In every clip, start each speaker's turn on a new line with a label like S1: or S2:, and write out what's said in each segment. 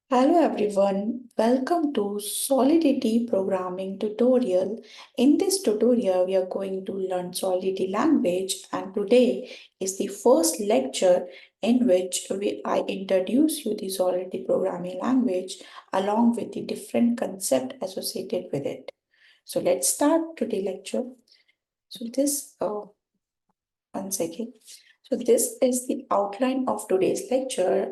S1: Hello everyone, welcome to Solidity programming tutorial. In this tutorial, we are going to learn Solidity language, and today is the first lecture in which I introduce you the Solidity programming language along with the different concept associated with it. So let's start today's lecture. So this one second. So this is the outline of today's lecture.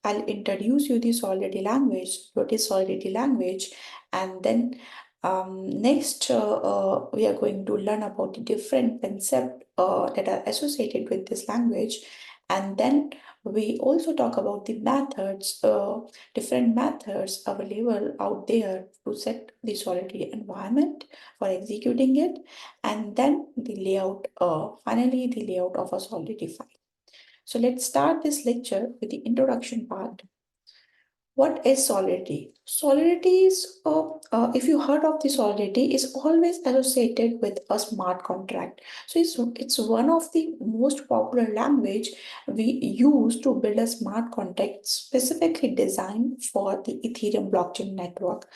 S1: I'll introduce you the Solidity language, what is Solidity language, and then next we are going to learn about the different concepts that are associated with this language, and then we also talk about the methods, different methods available out there to set the Solidity environment for executing it, and then the layout, finally the layout of a Solidity file. So let's start this lecture with the introduction part. What is Solidity? Solidity is, if you heard of the Solidity, is always associated with a smart contract. So it's one of the most popular language we use to build a smart contract specifically designed for the Ethereum blockchain network.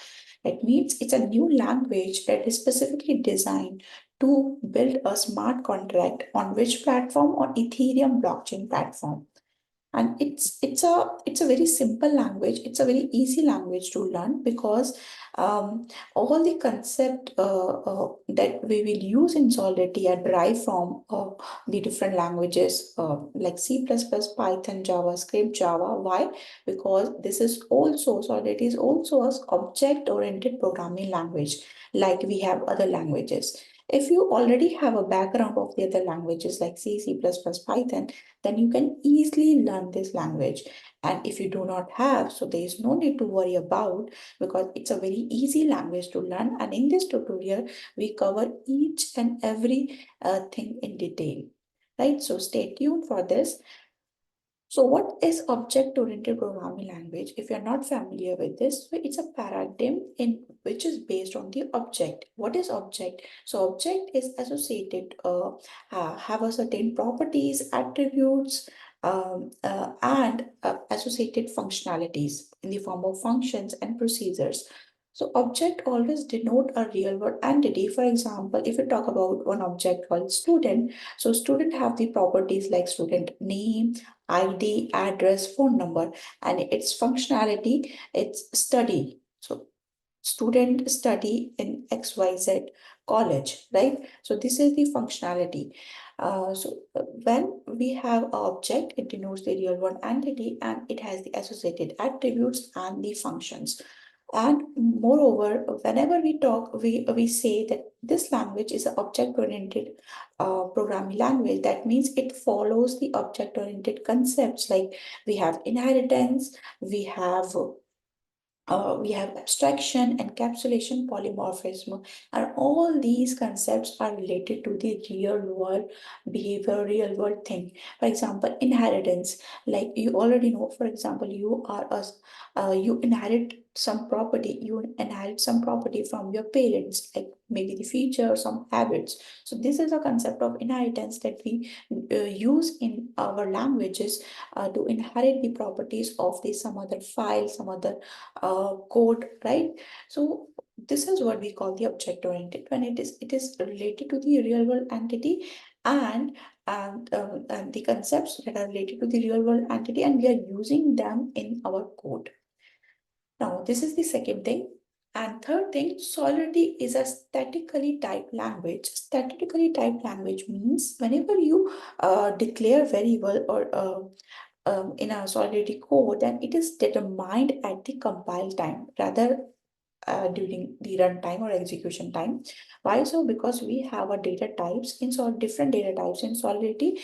S1: It means it's a new language that is specifically designed to build a smart contract on which platform? On Ethereum blockchain platform. And it's a very simple language. It's a very easy language to learn because all the concept that we will use in Solidity are derived from the different languages like C++, Python, JavaScript, Java. Why? Because this is also Solidity is also a object-oriented programming language like we have other languages. If you already have a background of the other languages like C, C++, Python, then you can easily learn this language. And if you do not have, so there is no need to worry about because it's a very easy language to learn. And in this tutorial, we cover each and every thing in detail, right? So stay tuned for this. So what is object-oriented programming language? If you're not familiar with this, so it's a paradigm in which is based on the object. What is object? So object is associated, have a certain properties, attributes, and associated functionalities in the form of functions and procedures. So object always denote a real world entity. For example, if you talk about one object called student, so student have the properties like student name, ID, address, phone number, and its functionality, it's study. So student study in XYZ college, right? So this is the functionality. When we have an object, it denotes the real world entity and it has the associated attributes and the functions. And moreover, whenever we talk, we say that this language is an object-oriented programming language. That means it follows the object-oriented concepts like we have inheritance, we have abstraction, encapsulation, polymorphism, and all these concepts are related to the real world behavior, real world thing. For example, inheritance, like you already know, for example, you inherit some property, from your parents, like maybe the future or some habits. So this is a concept of inheritance that we use in our languages to inherit the properties of the some other file, some other code, right? So this is what we call the object oriented when it is related to the real world entity and and the concepts that are related to the real world entity, and we are using them in our code. Now, this is the second thing. And third thing, Solidity is a statically typed language. Statically typed language means whenever you declare variable or in a Solidity code, then it is determined at the compile time rather during the runtime or execution time. Why so? Because we have a data types in different data types in Solidity,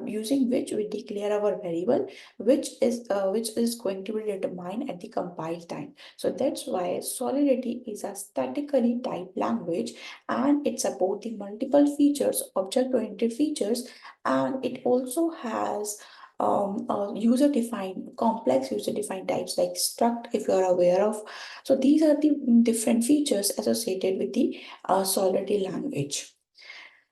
S1: using which we declare our variable, which is going to be determined at the compile time. So that's why Solidity is a statically typed language, and it supports the multiple features, object-oriented features, and it also has user-defined, complex user-defined types like struct, if you are aware of. So these are the different features associated with the Solidity language.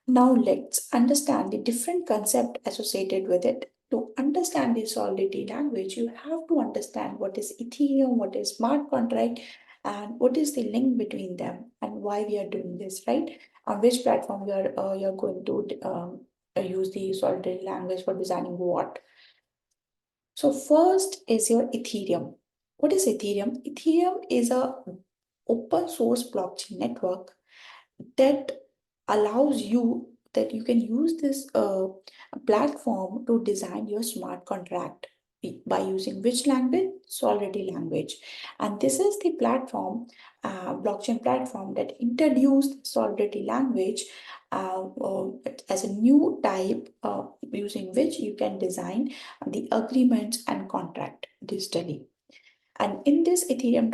S1: Now let's understand the different concept associated with it. to understand the Solidity language, you have to understand what is Ethereum, what is smart contract, and what is the link between them, and why we are doing this, right? On which platform you're going to use the Solidity language for designing what. So first is your Ethereum. What is Ethereum? Ethereum is a open source blockchain network that allows you that you can use this platform to design your smart contract by using which language? Solidity language. And this is the platform, blockchain platform that introduced Solidity language as a new type using which you can design the agreements and contract digitally. And in this Ethereum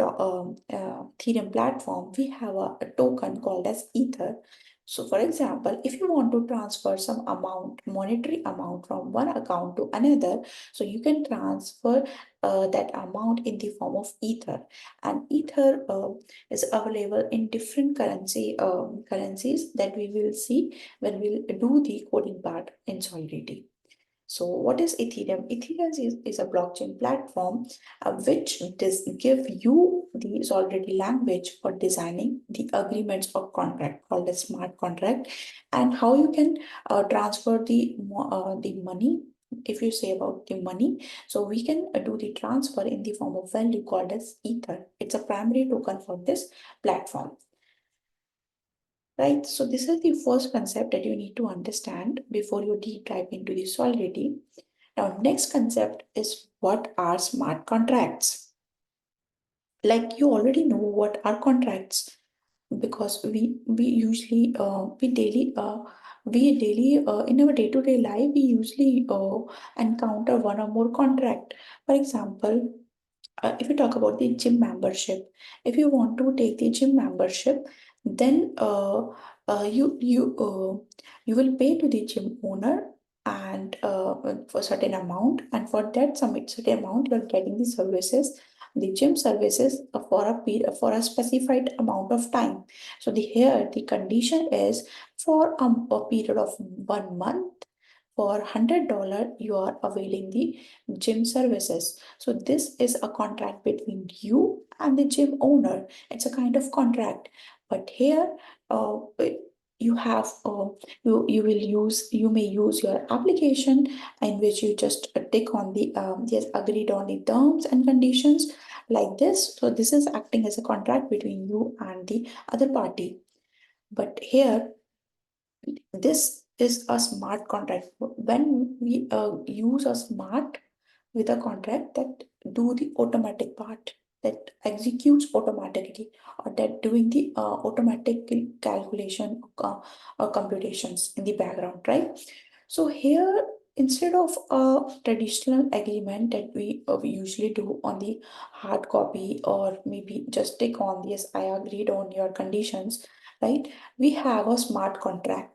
S1: platform, we have a token called as Ether. So, for example, if you want to transfer some amount, monetary amount from one account to another, so you can transfer that amount in the form of Ether. And Ether is available in different currencies that we will see when we'll do the coding part in Solidity. So what is Ethereum? Ethereum is a blockchain platform which does give you the Solidity language for designing the agreements or contract called a smart contract, and how you can transfer the money. If you say about the money, so we can do the transfer in the form of value called as Ether. It's a primary token for this platform. Right, so this is the first concept that you need to understand before you deep dive into the Solidity. Now, next concept is what are smart contracts? Like you already know what are contracts because we usually we daily in our day-to-day life we usually encounter one or more contract. For example, if you talk about the gym membership, if you want to take the gym membership, then you will pay to the gym owner and for certain amount, and for that some certain amount you are getting the services, the gym services for a period, for a specified amount of time. So the here the condition is for a period of 1 month. For $100, you are availing the gym services. So this is a contract between you and the gym owner. It's a kind of contract. But here, you have you may use your application in which you just tick on the yes, agreed on the terms and conditions like this. So this is acting as a contract between you and the other party. But here, this is a smart contract. When we use a smart with a contract that do the automatic part, that executes automatically, or that doing the automatic calculation or computations in the background, right? So here, instead of a traditional agreement that we usually do on the hard copy, or maybe just take on yes, I agreed on your conditions, right? We have a smart contract.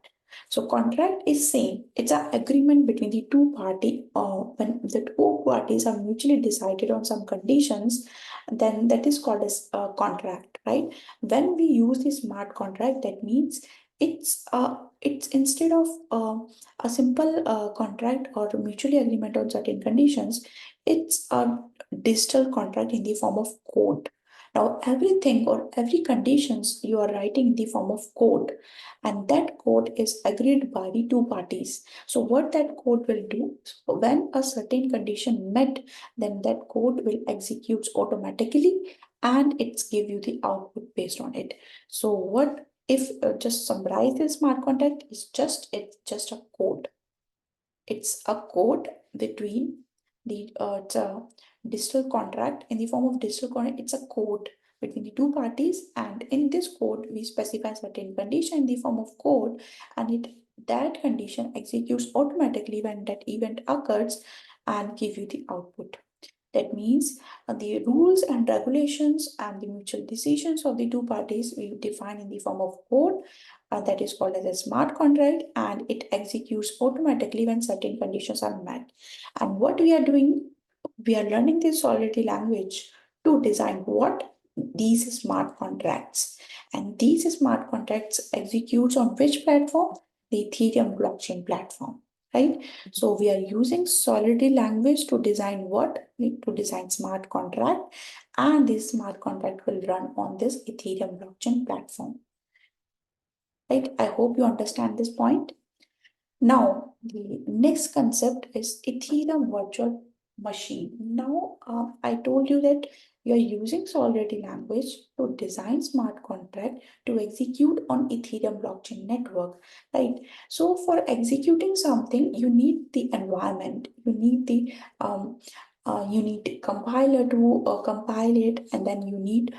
S1: So contract is same. It's an agreement between the two party. When the two parties are mutually decided on some conditions, then that is called as a contract, right? When we use the smart contract, that means it's instead of a simple contract or mutually agreement on certain conditions, it's a digital contract in the form of code. Now, everything or every conditions you are writing in the form of code, and that code is agreed by the two parties. So what that code will do, so when a certain condition met, then that code will execute automatically and it's give you the output based on it. So what if just summarize the smart contract is it's just a code. It's a code between it's a digital contract in the form of digital contract. It's a code between the two parties, and in this code we specify certain condition in the form of code, and that condition executes automatically when that event occurs and give you the output. That means the rules and regulations and the mutual decisions of the two parties we define in the form of code, that is called as a smart contract, and it executes automatically when certain conditions are met. And what we are doing, we are learning this Solidity language to design what? These smart contracts. And these smart contracts executes on which platform? The Ethereum blockchain platform. right? So we are using Solidity language to design what? To design smart contract, and this smart contract will run on this Ethereum blockchain platform, right? I hope you understand this point. Now, the next concept is Ethereum virtual machine. Now, I told you that you are using Solidity language to design smart contract to execute on Ethereum blockchain network, right? So, for executing something, you need the environment, you need the compiler to compile it, and then you need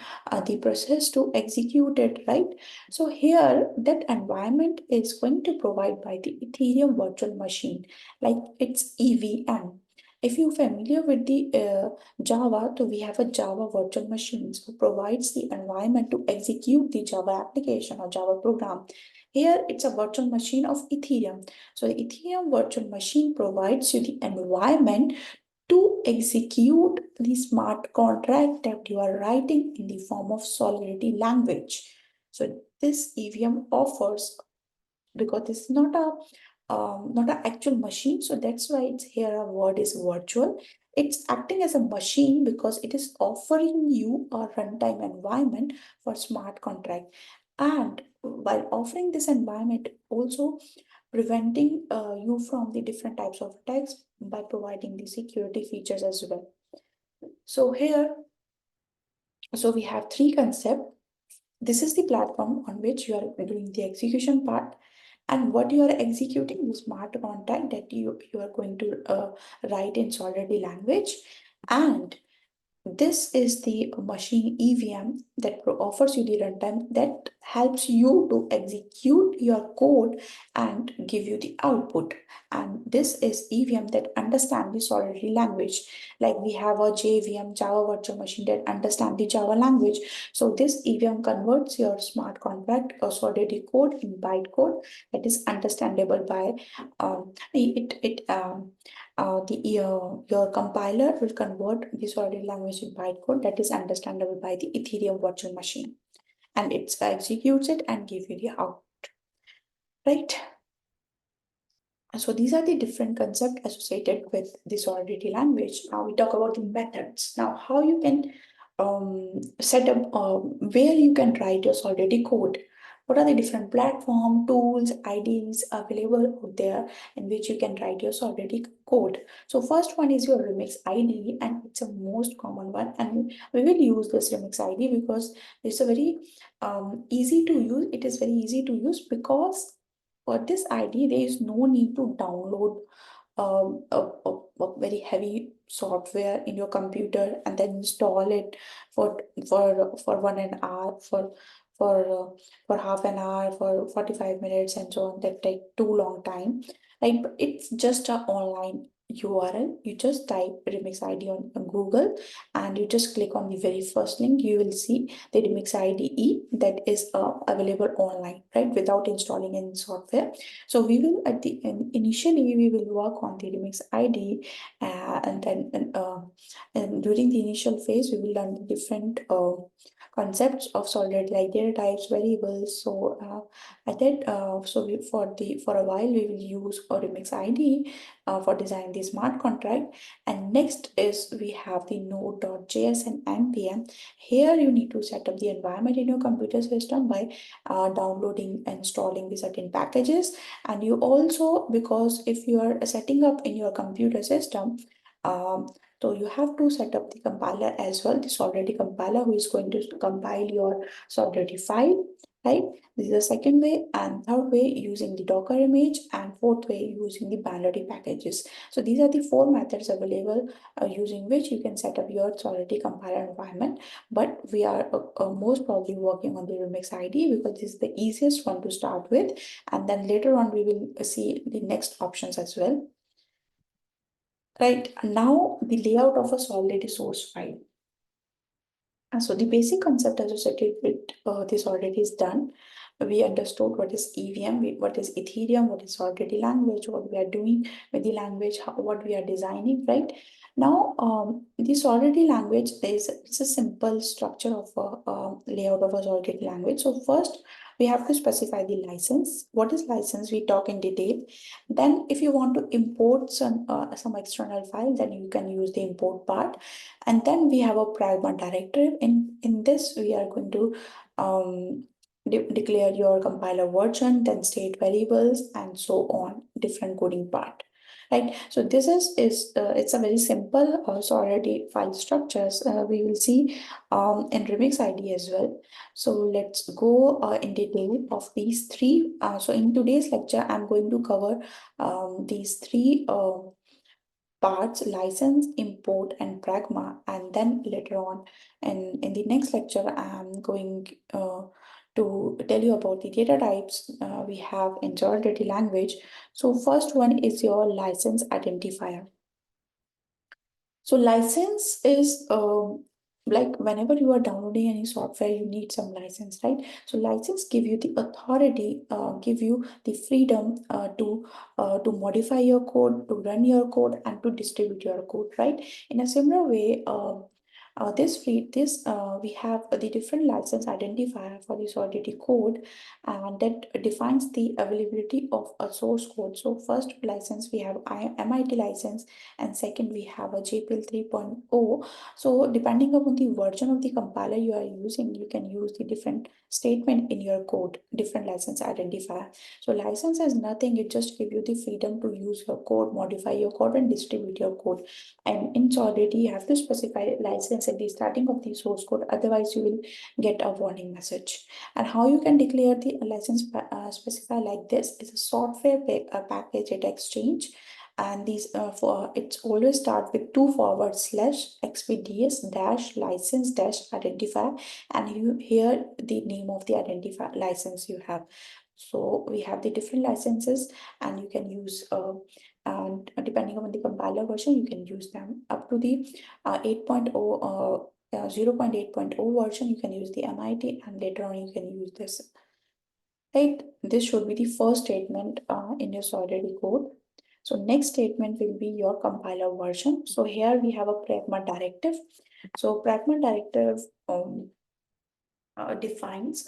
S1: the process to execute it, right? So here, that environment is going to provide by the Ethereum virtual machine, like it's EVM. If you're familiar with the Java, so we have a Java virtual machine, so provides the environment to execute the Java application or Java program. Here, it's a virtual machine of Ethereum. So the Ethereum virtual machine provides you the environment to execute the smart contract that you are writing in the form of Solidity language. So this EVM offers, because this is not an actual machine, so that's why it's here a word is virtual. It's acting as a machine because it is offering you a runtime environment for smart contract. And while offering this environment, also preventing you from the different types of attacks by providing the security features as well. So here, so we have three concepts. This is the platform on which you are doing the execution part, and what you are executing the smart contract that you are going to write in Solidity language. And this is the machine EVM that offers you the runtime that helps you to execute your code and give you the output. And this is EVM that understand the Solidity language. Like we have a JVM, Java virtual machine, that understand the Java language. So this EVM converts your smart contract or Solidity code in bytecode that is understandable by your compiler will convert the Solidity language in bytecode that is understandable by the Ethereum virtual machine, and it executes it and give you the output, right? So these are the different concepts associated with the Solidity language. Now we talk about the methods. Now how you can set up where you can write your Solidity code. What are the different platform, tools, IDs available out there in which you can write your Solidity code? So first one is your Remix ID, and it's a most common one. And we will use this Remix ID because it's a very easy to use. It is very easy to use because for this ID, there is no need to download a very heavy software in your computer and then install it for 1 hour, for half an hour, for 45 minutes, and so on. That take too long time. Like it's just a online URL. You just type Remix ID on Google, and you just click on the very first link. You will see the Remix IDE that is available online, right? Without installing any software. So we will initially we will work on the Remix ID, and then and during the initial phase we will learn the different concepts of Solidity, like data types, variables. So at that so we, for a while we will use a Remix ID for designing the smart contract. And next is we have the node.js and npm. Here you need to set up the environment in your computer system by downloading and installing the certain packages. And you also, because if you are setting up in your computer system, um, so you have to set up the compiler as well, the Solidity compiler, who is going to compile your Solidity file, right? This is the second way. And third way, using the Docker image, and fourth way, using the binary packages. So these are the four methods available using which you can set up your Solidity compiler environment. But we are most probably working on the Remix ID because this is the easiest one to start with. And then later on, we will see the next options as well. Right, now the layout of a Solidity source file. And so the basic concept associated with this already is done. We understood what is EVM, what is Ethereum, what is Solidity language, what we are doing with the language, what we are designing, right? Now, the Solidity language is it's a simple structure of a layout of a Solidity language. So first, we have to specify the license. What is license? We talk in detail. Then if you want to import some external file, then you can use the import part. And then we have a pragma directive. In this, we are going to declare your compiler version, then state variables, and so on, different coding part. Right, so this is it's a very simple Solidity file structures. We will see in Remix ID as well. So let's go in detail of these three. So in today's lecture, I'm going to cover these three parts: license, import, and pragma. And then later on, and in the next lecture, I'm going to tell you about the data types we have in Solidity language. So first one is your license identifier. So license is like whenever you are downloading any software, you need some license, right? So license give you the authority, give you the freedom to modify your code, to run your code, and to distribute your code, right? In a similar way, we have the different license identifier for the Solidity code, and that defines the availability of a source code. So first license we have MIT license, and second we have a JPL 3.0. So depending upon the version of the compiler you are using, you can use the different statement in your code, different license identifier. So license is nothing, it just gives you the freedom to use your code, modify your code, and distribute your code. And in Solidity, you have to specify license at the starting of the source code, otherwise you will get a warning message. And how you can declare the license specify like this is a software package at exchange. And these for it's always start with 2/xpds dash license dash identifier, and you here the name of the identifier license you have. So we have the different licenses, and you can use and depending on the compiler version, you can use them up to the 0.8.0 version. You can use the MIT, and later on you can use this. Right, this should be the first statement in your Solidity code. So next statement will be your compiler version. So here we have a pragma directive. So pragma directive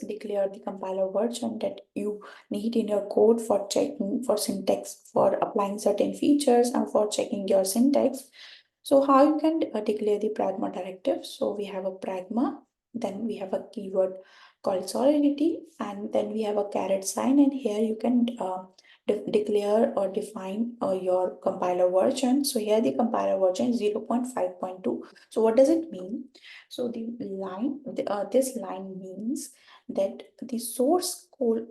S1: declare the compiler version that you need in your code for checking for syntax, for applying certain features, and for checking your syntax. So how you can declare the pragma directive? So we have a pragma, then we have a keyword called Solidity, and then we have a caret sign, and here you can declare or define your compiler version. So here the compiler version is 0.5.2. So what does it mean? So this line means that the source code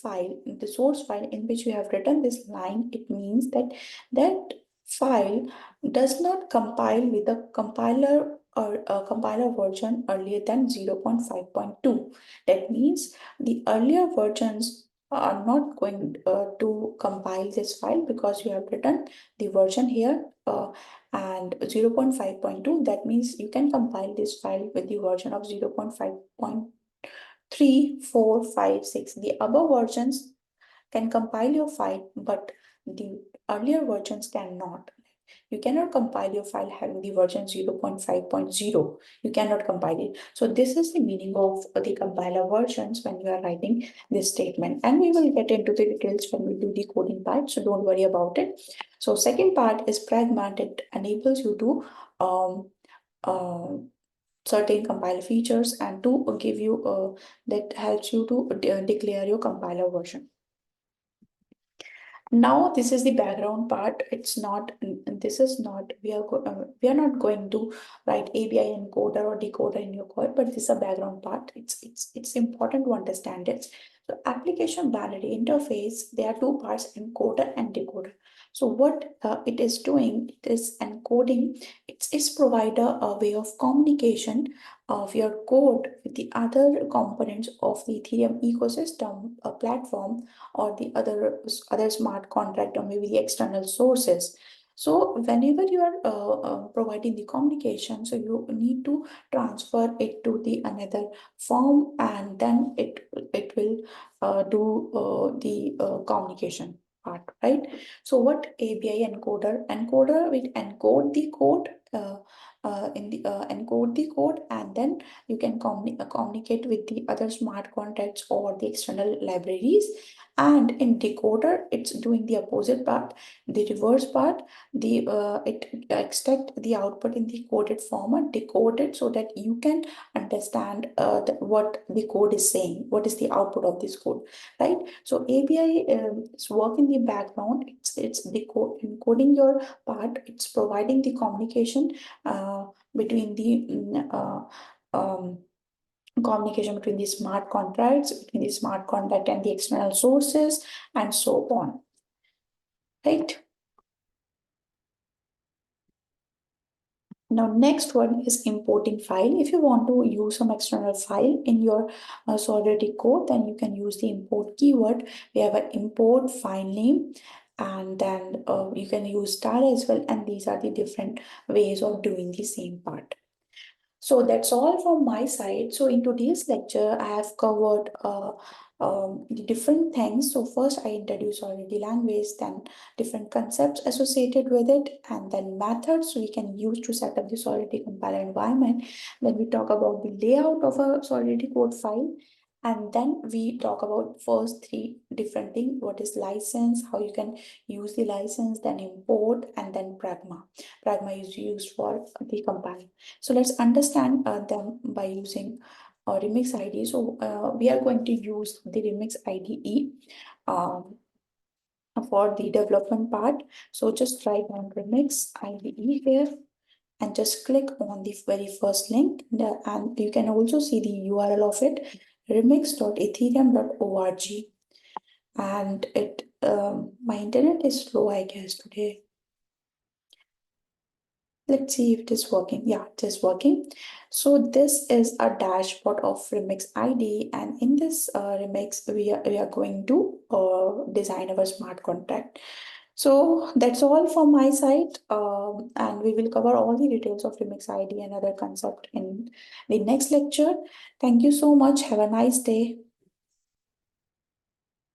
S1: file, the source file in which you have written this line, it means that that file does not compile with a compiler or a compiler version earlier than 0.5.2. That means the earlier versions are not going to compile this file because you have written the version here and 0.5.2. That means you can compile this file with the version of 0.5.3, 4, 5, 6. The above versions can compile your file, but the earlier versions cannot. You cannot compile your file having the version 0.5.0. You cannot compile it. So this is the meaning of the compiler versions when you are writing this statement. And we will get into the details when we do the coding part, so don't worry about it. So second part is pragma. It enables you to certain compiler features and to give you that helps you to declare your compiler version. Now this is the background part. It's not, this is not, we are not going to write ABI encoder or decoder in your code, but this is a background part. It's important to understand it. So application boundary interface, there are two parts, encoder and decoder. So what it is doing, it is encoding, it's provider a way of communication of your code with the other components of the Ethereum ecosystem, a platform, or the other smart contract, or maybe the external sources. So whenever you are providing the communication, so you need to transfer it to the another form, and then it will do the communication part, right? So what ABI encoder will encode the code encode the code, and then you can communicate with the other smart contracts or the external libraries. And in decoder, it's doing the opposite part, the reverse part. It extract the output in the coded format, decode it so that you can understand what the code is saying, what is the output of this code, right? So API is work in the background. It's encoding your part. It's providing the communication between the communication between the smart contracts, between the smart contract and the external sources, and so on, right? Now, next one is importing file. If you want to use some external file in your Solidity code, then you can use the import keyword. We have an import file name, and then you can use star as well. And these are the different ways of doing the same part. So that's all from my side. So in today's lecture, I have covered the different things. So first I introduce already language, then different concepts associated with it, and then methods we can use to set up the Solidity compiler environment. Then we talk about the layout of a Solidity code file. And then we talk about first three different things. What is license, how you can use the license, then import, and then pragma. Pragma is used for the compiler. So let's understand them by using remix ID. So we are going to use the remix IDE um, for the development part. So just write on remix IDE here and just click on the very first link. And you can also see the URL of it, remix.ethereum.org. And my internet is slow, I guess, today. Let's see if it is working. Yeah, it is working. So this is a dashboard of Remix ID, and in this Remix, we are going to design our smart contract. So that's all from my side, and we will cover all the details of Remix ID and other concept in the next lecture. Thank you so much. Have a nice day.